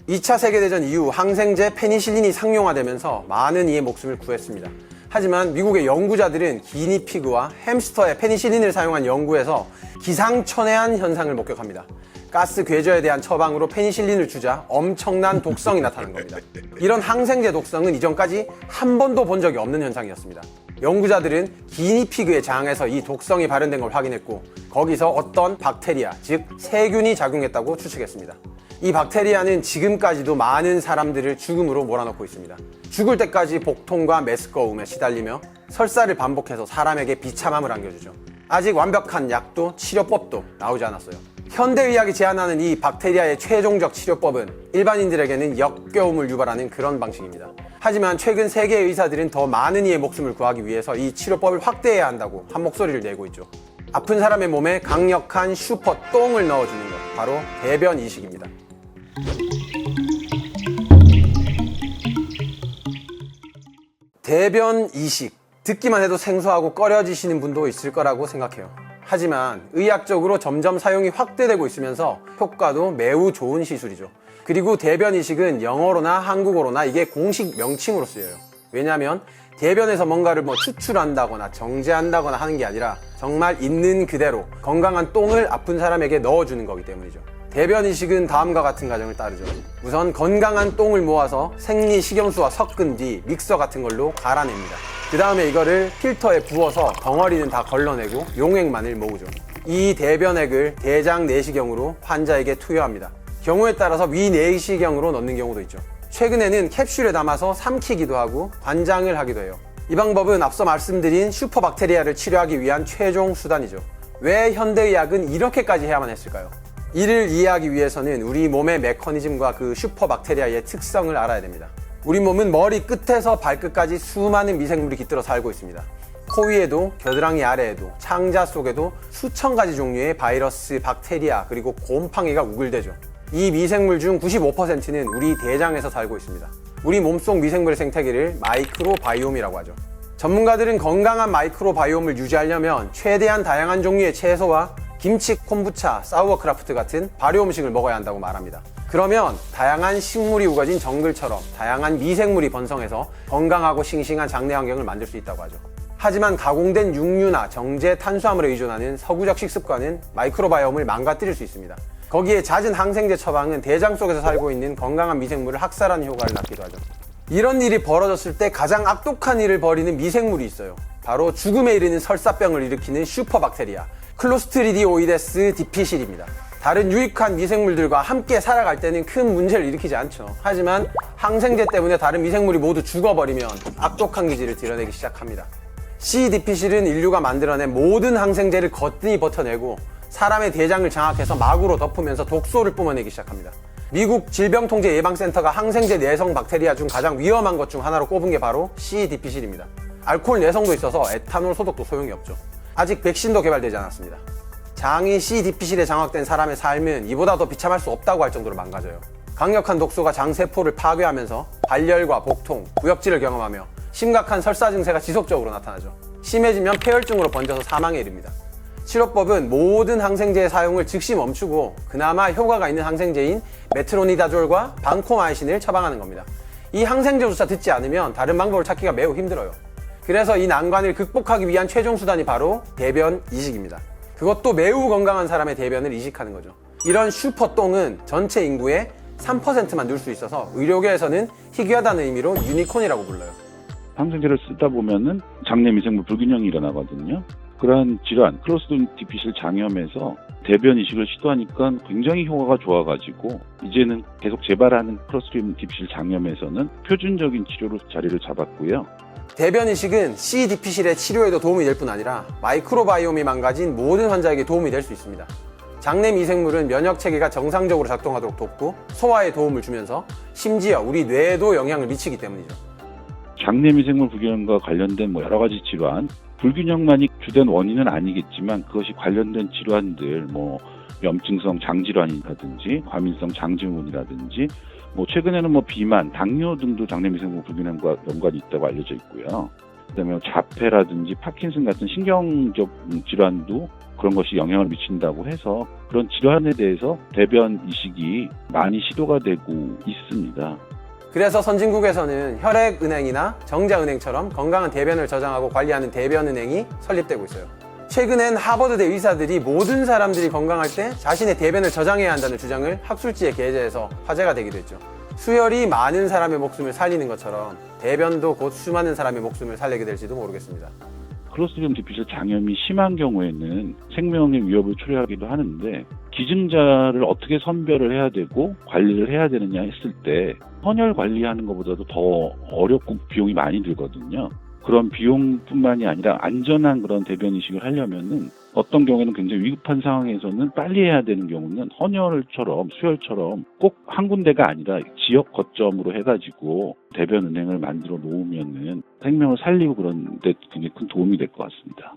2차 세계대전 이후 항생제 페니실린이 상용화되면서 많은 이의 목숨을 구했습니다. 하지만 미국의 연구자들은 기니피그와 햄스터의 페니실린을 사용한 연구에서 기상천외한 현상을 목격합니다. 가스 궤저에 대한 처방으로 페니실린을 주자 엄청난 독성이 나타난 겁니다. 이런 항생제 독성은 이전까지 한 번도 본 적이 없는 현상이었습니다. 연구자들은 기니피그의 장에서 이 독성이 발현된 걸 확인했고 거기서 어떤 박테리아, 즉 세균이 작용했다고 추측했습니다. 이 박테리아는 지금까지도 많은 사람들을 죽음으로 몰아넣고 있습니다. 죽을 때까지 복통과 메스꺼움에 시달리며 설사를 반복해서 사람에게 비참함을 안겨주죠. 아직 완벽한 약도 치료법도 나오지 않았어요. 현대의학이 제안하는 이 박테리아의 최종적 치료법은 일반인들에게는 역겨움을 유발하는 그런 방식입니다. 하지만 최근 세계 의사들은 더 많은 이의 목숨을 구하기 위해서 이 치료법을 확대해야 한다고 한 목소리를 내고 있죠. 아픈 사람의 몸에 강력한 슈퍼 똥을 넣어주는 것, 바로 대변 이식입니다. 대변 이식, 듣기만 해도 생소하고 꺼려지시는 분도 있을 거라고 생각해요. 하지만 의학적으로 점점 사용이 확대되고 있으면서 효과도 매우 좋은 시술이죠. 그리고 대변 이식은 영어로나 한국어로나 이게 공식 명칭으로 쓰여요. 왜냐하면 대변에서 뭔가를 추출한다거나 정제한다거나 하는 게 아니라 정말 있는 그대로 건강한 똥을 아픈 사람에게 넣어주는 거기 때문이죠. 대변 이식은 다음과 같은 과정을 따르죠. 우선 건강한 똥을 모아서 생리식염수와 섞은 뒤 믹서 같은 걸로 갈아냅니다. 그 다음에 이거를 필터에 부어서 덩어리는 다 걸러내고 용액만을 모으죠. 이 대변액을 대장 내시경으로 환자에게 투여합니다. 경우에 따라서 위 내시경으로 넣는 경우도 있죠. 최근에는 캡슐에 담아서 삼키기도 하고 관장을 하기도 해요. 이 방법은 앞서 말씀드린 슈퍼박테리아를 치료하기 위한 최종 수단이죠. 왜 현대의학은 이렇게까지 해야만 했을까요? 이를 이해하기 위해서는 우리 몸의 메커니즘과 그 슈퍼박테리아의 특성을 알아야 됩니다. 우리 몸은 머리 끝에서 발끝까지 수많은 미생물이 깃들어 살고 있습니다. 코 위에도, 겨드랑이 아래에도, 창자 속에도 수천 가지 종류의 바이러스, 박테리아, 그리고 곰팡이가 우글대죠. 이 미생물 중 95%는 우리 대장에서 살고 있습니다. 우리 몸속 미생물의 생태계를 마이크로바이옴이라고 하죠. 전문가들은 건강한 마이크로바이옴을 유지하려면 최대한 다양한 종류의 채소와 김치, 콤부차, 사우어크라프트 같은 발효 음식을 먹어야 한다고 말합니다. 그러면 다양한 식물이 우거진 정글처럼 다양한 미생물이 번성해서 건강하고 싱싱한 장내 환경을 만들 수 있다고 하죠. 하지만 가공된 육류나 정제 탄수화물에 의존하는 서구적 식습관은 마이크로바이옴을 망가뜨릴 수 있습니다. 거기에 잦은 항생제 처방은 대장 속에서 살고 있는 건강한 미생물을 학살하는 효과를 낳기도 하죠. 이런 일이 벌어졌을 때 가장 악독한 일을 벌이는 미생물이 있어요. 바로 죽음에 이르는 설사병을 일으키는 슈퍼박테리아, 클로스트리디오이데스 디피실입니다. 다른 유익한 미생물들과 함께 살아갈 때는 큰 문제를 일으키지 않죠. 하지만 항생제 때문에 다른 미생물이 모두 죽어버리면 악독한 기질을 드러내기 시작합니다. C. 디피실은 인류가 만들어낸 모든 항생제를 거뜬히 버텨내고 사람의 대장을 장악해서 막으로 덮으면서 독소를 뿜어내기 시작합니다. 미국 질병통제예방센터가 항생제 내성 박테리아 중 가장 위험한 것 중 하나로 꼽은 게 바로 C. 디피실입니다. 알코올 내성도 있어서 에탄올 소독도 소용이 없죠. 아직 백신도 개발되지 않았습니다. 장이 C. 디피실에 장악된 사람의 삶은 이보다 더 비참할 수 없다고 할 정도로 망가져요. 강력한 독소가 장세포를 파괴하면서 발열과 복통, 구역질을 경험하며 심각한 설사 증세가 지속적으로 나타나죠. 심해지면 폐혈증으로 번져서 사망에 이릅니다. 치료법은 모든 항생제의 사용을 즉시 멈추고 그나마 효과가 있는 항생제인 메트로니다졸과 방코마이신을 처방하는 겁니다. 이 항생제조차 듣지 않으면 다른 방법을 찾기가 매우 힘들어요. 그래서 이 난관을 극복하기 위한 최종 수단이 바로 대변 이식입니다. 그것도 매우 건강한 사람의 대변을 이식하는 거죠. 이런 슈퍼똥은 전체 인구의 3%만 넣을 수 있어서 의료계에서는 희귀하다는 의미로 유니콘이라고 불러요. 항생제를 쓰다 보면은 장내 미생물 불균형이 일어나거든요. 그러한 질환, 클로스트리디움 디피실 장염에서 대변 이식을 시도하니까 굉장히 효과가 좋아가지고 이제는 계속 재발하는 클로스트리디움 디피실 장염에서는 표준적인 치료로 자리를 잡았고요. 대변 이식은 C. 디피실의 치료에도 도움이 될 뿐 아니라 마이크로바이옴이 망가진 모든 환자에게 도움이 될 수 있습니다. 장내 미생물은 면역 체계가 정상적으로 작동하도록 돕고 소화에 도움을 주면서 심지어 우리 뇌에도 영향을 미치기 때문이죠. 장내 미생물 불균형과 관련된 여러 가지 질환, 불균형만이 주된 원인은 아니겠지만 그것이 관련된 질환들, 염증성 장질환이라든지 과민성 장증후군이라든지 최근에는 비만, 당뇨 등도 장내 미생물 불균형과 연관이 있다고 알려져 있고요. 그다음에 자폐라든지 파킨슨 같은 신경적 질환도 그런 것이 영향을 미친다고 해서 그런 질환에 대해서 대변 이식이 많이 시도가 되고 있습니다. 그래서 선진국에서는 혈액은행이나 정자은행처럼 건강한 대변을 저장하고 관리하는 대변은행이 설립되고 있어요. 최근엔 하버드대 의사들이 모든 사람들이 건강할 때 자신의 대변을 저장해야 한다는 주장을 학술지에 게재해서 화제가 되기도 했죠. 수혈이 많은 사람의 목숨을 살리는 것처럼 대변도 곧 수많은 사람의 목숨을 살리게 될지도 모르겠습니다. 클로스트리디움 디피셜 장염이 심한 경우에는 생명의 위협을 초래하기도 하는데 기증자를 어떻게 선별을 해야 되고 관리를 해야 되느냐 했을 때 헌혈 관리하는 것보다도 더 어렵고 비용이 많이 들거든요. 그런 비용뿐만이 아니라 안전한 그런 대변 이식을 하려면은 어떤 경우에는 굉장히 위급한 상황에서는 빨리 해야 되는 경우는 헌혈처럼 수혈처럼 꼭 한 군데가 아니라 지역 거점으로 해가지고 대변 은행을 만들어 놓으면은 생명을 살리고 그런 데 굉장히 큰 도움이 될 것 같습니다.